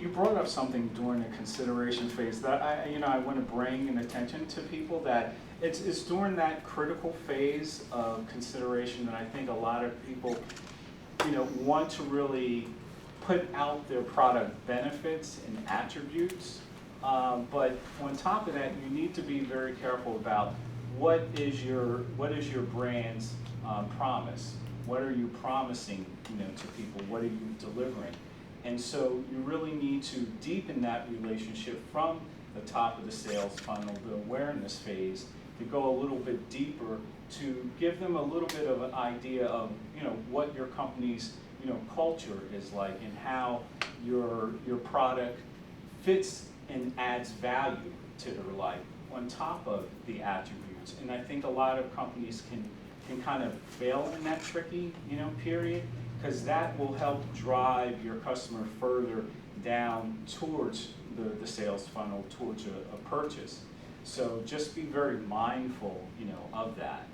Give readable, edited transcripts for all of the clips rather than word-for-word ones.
you brought up something during the consideration phase that I want to bring an attention to people, that it's during that critical phase of consideration that I think a lot of people, want to really put out their product benefits and attributes. But on top of that, you need to be very careful about what is your brand's promise. What are you promising, to people? What are you delivering? And so you really need to deepen that relationship from the top of the sales funnel, the awareness phase, to go a little bit deeper, to give them a little bit of an idea of, what your company's, culture is like, and how your product fits and adds value to their life on top of the attributes. And I think a lot of companies can kind of fail in that tricky, period, because that will help drive your customer further down towards the sales funnel, towards a purchase. So just be very mindful, of that,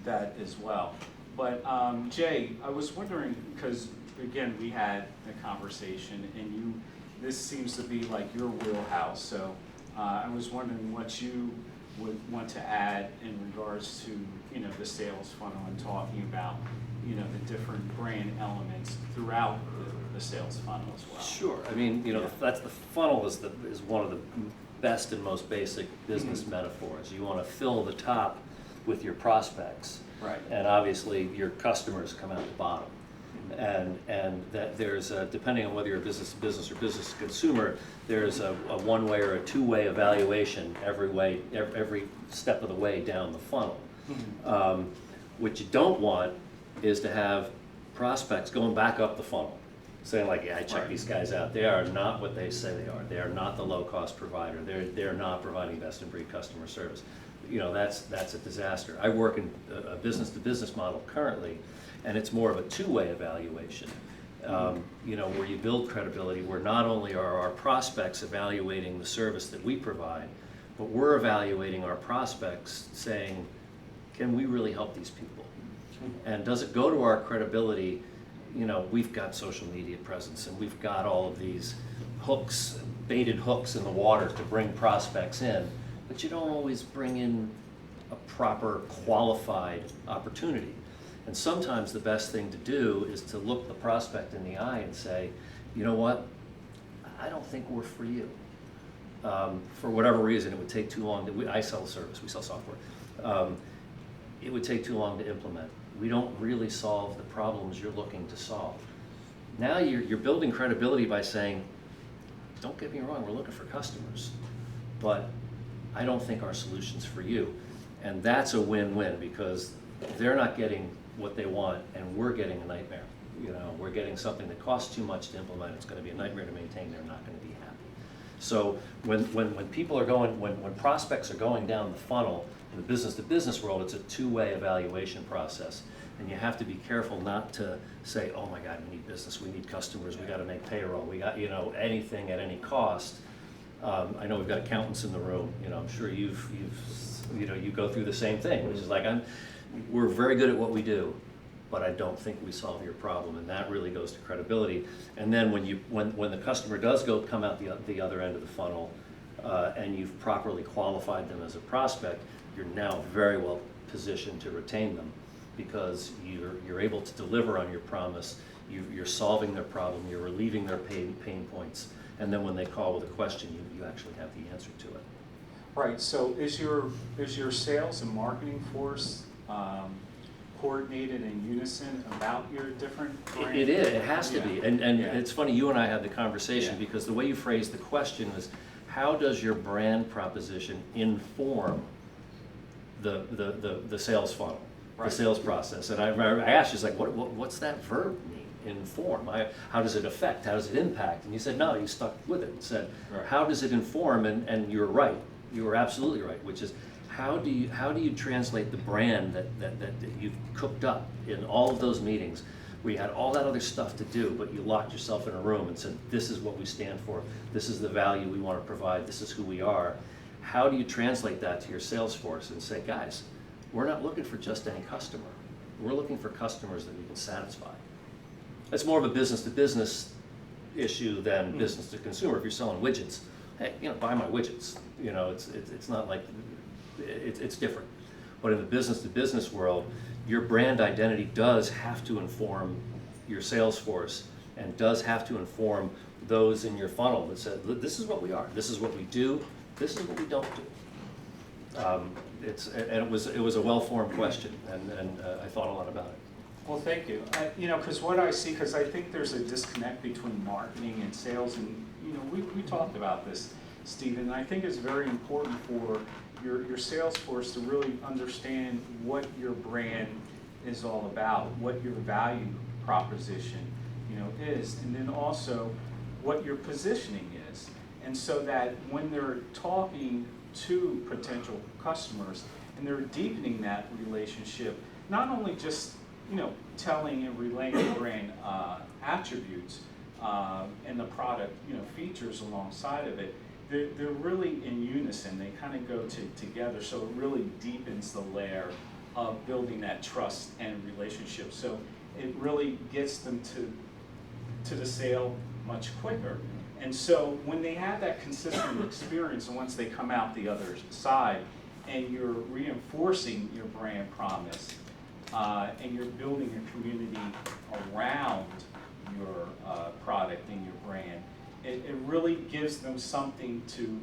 that as well. But Jay, I was wondering, because again, we had a conversation, and this seems to be like your wheelhouse. So I was wondering what you would want to add in regards to, the sales funnel, and talking about, the different brand elements throughout the sales funnel as well. Sure. I mean, that's the funnel is one of the best and most basic business metaphors. You want to fill the top with your prospects, right? And obviously your customers come out the bottom. And that there's depending on whether you're a business to business or business to consumer, there's a one-way or a two-way evaluation every step of the way down the funnel. What you don't want is to have prospects going back up the funnel, saying like, yeah, I checked these guys out. They are not what they say they are. They are not the low-cost provider. They're not providing best-in-breed customer service. That's a disaster. I work in a business-to-business model currently, and it's more of a two-way evaluation, where you build credibility, where not only are our prospects evaluating the service that we provide, but we're evaluating our prospects saying, can we really help these people? And does it go to our credibility? We've got social media presence, and we've got all of these hooks, baited hooks in the water to bring prospects in, but you don't always bring in a proper qualified opportunity. And sometimes the best thing to do is to look the prospect in the eye and say, you know what, I don't think we're for you. For whatever reason, it would take too long. I sell a service, we sell software. It would take too long to implement. We don't really solve the problems you're looking to solve. Now you're building credibility by saying, don't get me wrong, we're looking for customers, but I don't think our solution's for you. And that's a win-win, because they're not getting what they want, and we're getting a nightmare. We're getting something that costs too much to implement. It's going to be a nightmare to maintain. They're not going to be happy. So when people are going, when prospects are going down the funnel in the business-to-business world, it's a two-way evaluation process, and you have to be careful not to say, oh my God, we need business, we need customers, we got to make payroll, we got anything at any cost. I know we've got accountants in the room. I'm sure you go through the same thing, which is like, we're very good at what we do, but I don't think we solve your problem, and that really goes to credibility. And then when the customer does come out the other end of the funnel, and you've properly qualified them as a prospect, you're now very well positioned to retain them, because you're able to deliver on your promise. You're solving their problem. You're relieving their pain points. And then when they call with a question, you actually have the answer to it. Right. So is your sales and marketing force coordinated in unison about your different brands? It is. It has to be. And it's funny, you and I had the conversation, because the way you phrased the question was, how does your brand proposition inform the sales funnel, the sales process? And I asked you, like, what's that verb mean? Inform. How does it affect? How does it impact? And you said no. You stuck with it and said, how does it inform? And you're right. You were absolutely right. Which is, how do you translate the brand that you've cooked up in all of those meetings, where you had all that other stuff to do, but you locked yourself in a room and said, this is what we stand for. This is the value we want to provide. This is who we are. How do you translate that to your sales force and say, guys, we're not looking for just any customer. We're looking for customers that we can satisfy. It's more of a business-to-business issue than business to consumer. If you're selling widgets, hey, buy my widgets. It's not like, it's different. But in the business to business world, your brand identity does have to inform your sales force and does have to inform those in your funnel that said, this is what we are, this is what we do, this is what we don't do. It was a well-formed question, and I thought a lot about it. Well, thank you. Because what I see, because I think there's a disconnect between marketing and sales, and we talked about this, Stephen. And I think it's very important for your sales force to really understand what your brand is all about, what your value proposition, is, and then also what your positioning is, and so that when they're talking to potential customers and they're deepening that relationship, not only just telling and relaying the brand attributes and the product features alongside of it, they're really in unison. They kind of go together, so it really deepens the layer of building that trust and relationship. So it really gets them to the sale much quicker. And so when they have that consistent experience, and once they come out the other side, and you're reinforcing your brand promise, and you're building a community around your product and your brand, it really gives them something to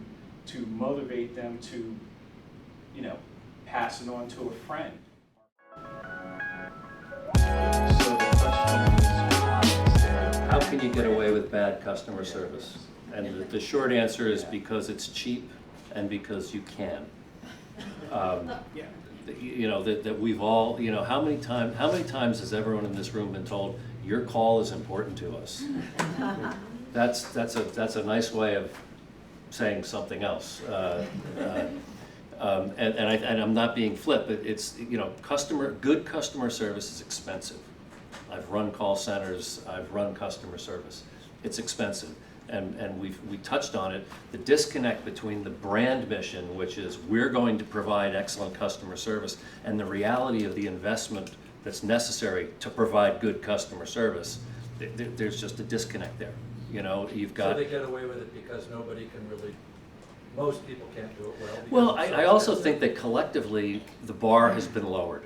motivate them to, pass it on to a friend. So the question is, how can you get away with bad customer service? And the short answer is because it's cheap and because you can. That we've all, how many times has everyone in this room been told, your call is important to us? That's a nice way of saying something else. And I'm not being flip, but it's, good customer service is expensive. I've run call centers, I've run customer service. It's expensive. And we touched on it, the disconnect between the brand mission, which is we're going to provide excellent customer service, and the reality of the investment that's necessary to provide good customer service. There's just a disconnect there. You've got. So they get away with it because nobody can really, most people can't do it well. Well, I also think that collectively the bar has been lowered.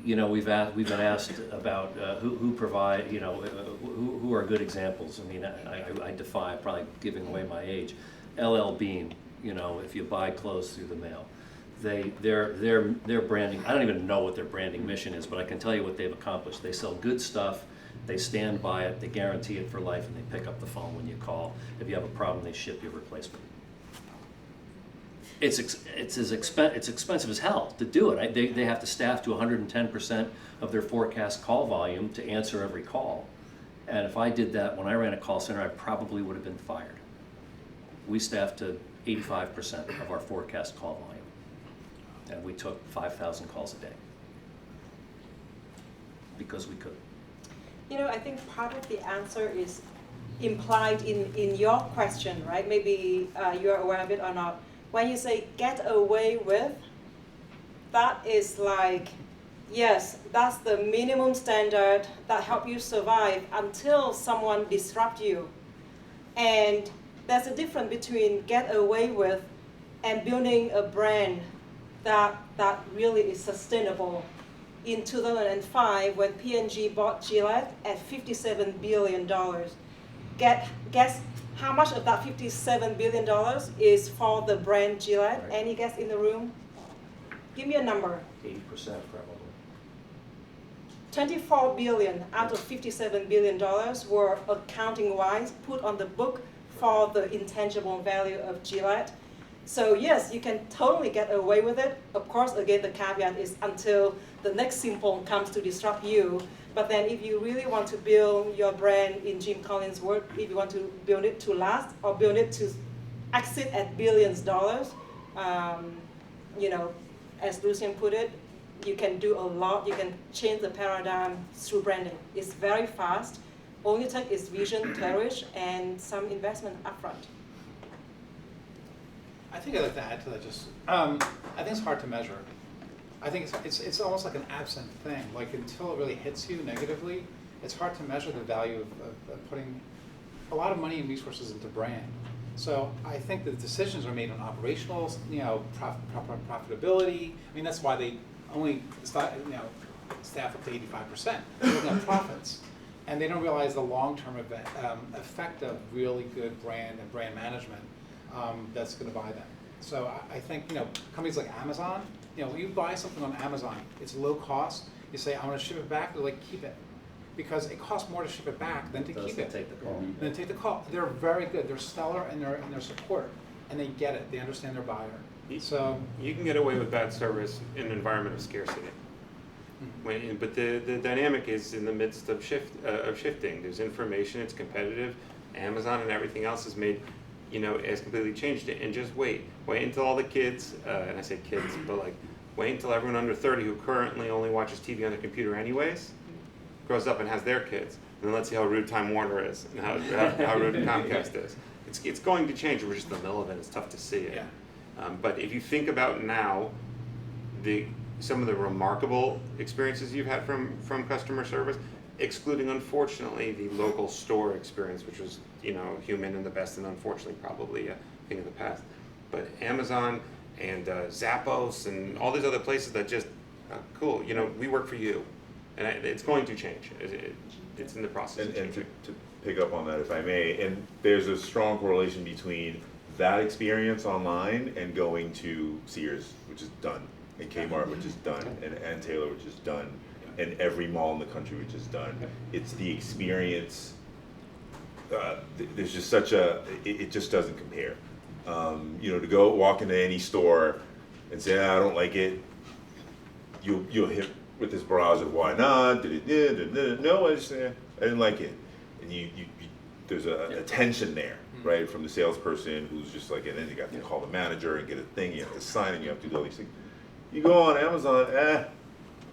We've been asked about who provide, who are good examples. I mean, I defy probably giving away my age. LL Bean, if you buy clothes through the mail, their branding. I don't even know what their branding mission is, but I can tell you what they've accomplished. They sell good stuff. They stand by it. They guarantee it for life, and they pick up the phone when you call. If you have a problem, they ship you a replacement. It's expensive as hell to do it. They have to staff to 110% of their forecast call volume to answer every call. And if I did that when I ran a call center, I probably would have been fired. We staffed to 85% of our forecast call volume, and we took 5,000 calls a day because we could. I think part of the answer is implied in your question, right? Maybe you're aware of it or not. When you say get away with, that is like, yes, that's the minimum standard that help you survive until someone disrupts you. And there's a difference between get away with and building a brand that really is sustainable. In 2005, when P&G bought Gillette at $57 billion, guess how much of that $57 billion is for the brand Gillette? Right. Any guess in the room? Give me a number. 80% probably. 24 billion out of $57 billion were accounting-wise put on the book for the intangible value of Gillette. So yes, you can totally get away with it. Of course, again, the caveat is until the next simple comes to disrupt you. But then if you really want to build your brand in Jim Collins' work, if you want to build it to last or build it to exit at billions of dollars, as Lucien put it, you can do a lot. You can change the paradigm through branding. It's very fast. All you take is vision, courage, and some investment upfront. I think I'd like to add to that. I think it's hard to measure. I think it's almost like an absent thing. Like until it really hits you negatively, it's hard to measure the value of putting a lot of money and resources into brand. So I think the decisions are made on operational, proper profitability. I mean, that's why they only staff up to 85%. They're looking at profits. And they don't realize the long-term effect of really good brand and brand management that's going to buy them. So I think, companies like Amazon, when you buy something on Amazon, it's low cost. You say, I want to ship it back, they're like, keep it. Because it costs more to ship it back than to keep it. Take the call. Then take the call. They're very good. They're stellar in their support, and they get it. They understand their buyer. So you can get away with bad service in an environment of scarcity. But the dynamic is in the midst of shifting. There's information. It's competitive. Amazon and everything else has made, has completely changed it. And just wait until all the kids, and I say kids, but like wait until everyone under 30 who currently only watches TV on their computer anyways, grows up and has their kids, and then let's see how rude Time Warner is and how rude Comcast is. It's going to change. We're just in the middle of it. It's tough to see it. Yeah. But if you think about now, some of the remarkable experiences you've had from customer service, excluding unfortunately the local store experience, which was human and the best, and unfortunately probably a thing of the past. But Amazon and Zappos and all these other places that just cool. We work for you. And it's going to change. It's in the process of changing. And to pick up on that, if I may, and there's a strong correlation between that experience online and going to Sears, which is done, and Kmart, which is done, and Taylor, which is done, and every mall in the country, which is done. It's the experience. There's just it just doesn't compare. To go walk into any store and say, I don't like it, you'll hit with this barrage of why not, no, I didn't like it. And there's a tension there, right, from the salesperson who's just like, and then you got to call the manager and get a thing, you have to sign it, you have to do all these things. You go on Amazon,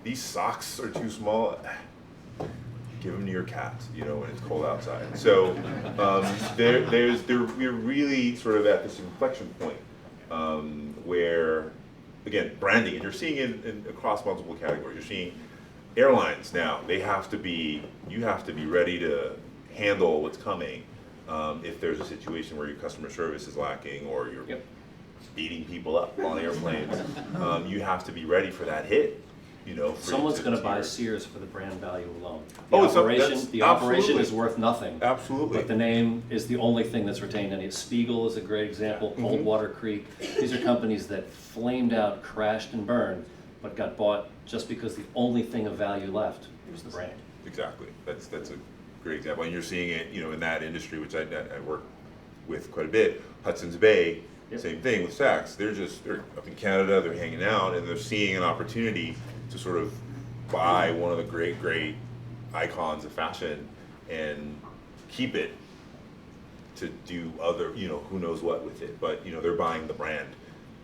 these socks are too small, give them to your cat, when it's cold outside. So we're really sort of at this inflection point where, again, branding, and you're seeing it across multiple categories. You're seeing airlines now, you have to be ready to handle what's coming if there's a situation where your customer service is lacking or you're beating people up on airplanes. You have to be ready for that hit. Someone's going to buy Sears for the brand value alone. The Operation is worth nothing. Absolutely. But the name is the only thing that's retained. And Spiegel is a great example. Coldwater Creek. These are companies that flamed out, crashed, and burned, but got bought just because the only thing of value left was the brand. Exactly. That's a great example. And you're seeing it, in that industry, which I work with quite a bit. Hudson's Bay, same thing with Saks. They're up in Canada. They're hanging out, and they're seeing an opportunity to sort of buy one of the great icons of fashion and keep it to do other, who knows what with it. But, they're buying the brand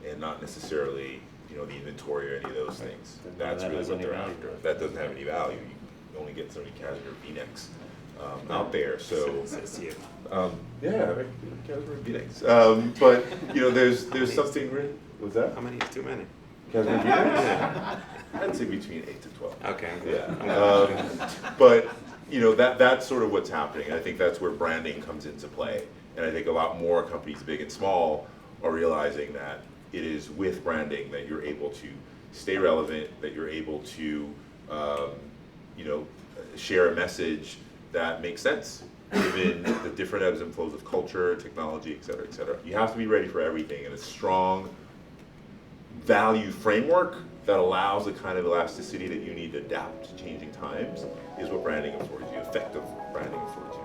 and not necessarily, the inventory or any of those things. That's really what they're after. That doesn't have any value. You only get so many cashmere V-necks out there. So, cashmere V-necks. But, there's something, what's that? How many is too many? Cashmere V-necks? I'd say between 8 to 12. Okay. Yeah. But that's sort of what's happening. I think that's where branding comes into play. And I think a lot more companies, big and small, are realizing that it is with branding that you're able to stay relevant, that you're able to share a message that makes sense given the different ebbs and flows of culture, technology, et cetera, et cetera. You have to be ready for everything, and a strong value framework that allows the kind of elasticity that you need to adapt to changing times is what branding affords you, effective branding affords you.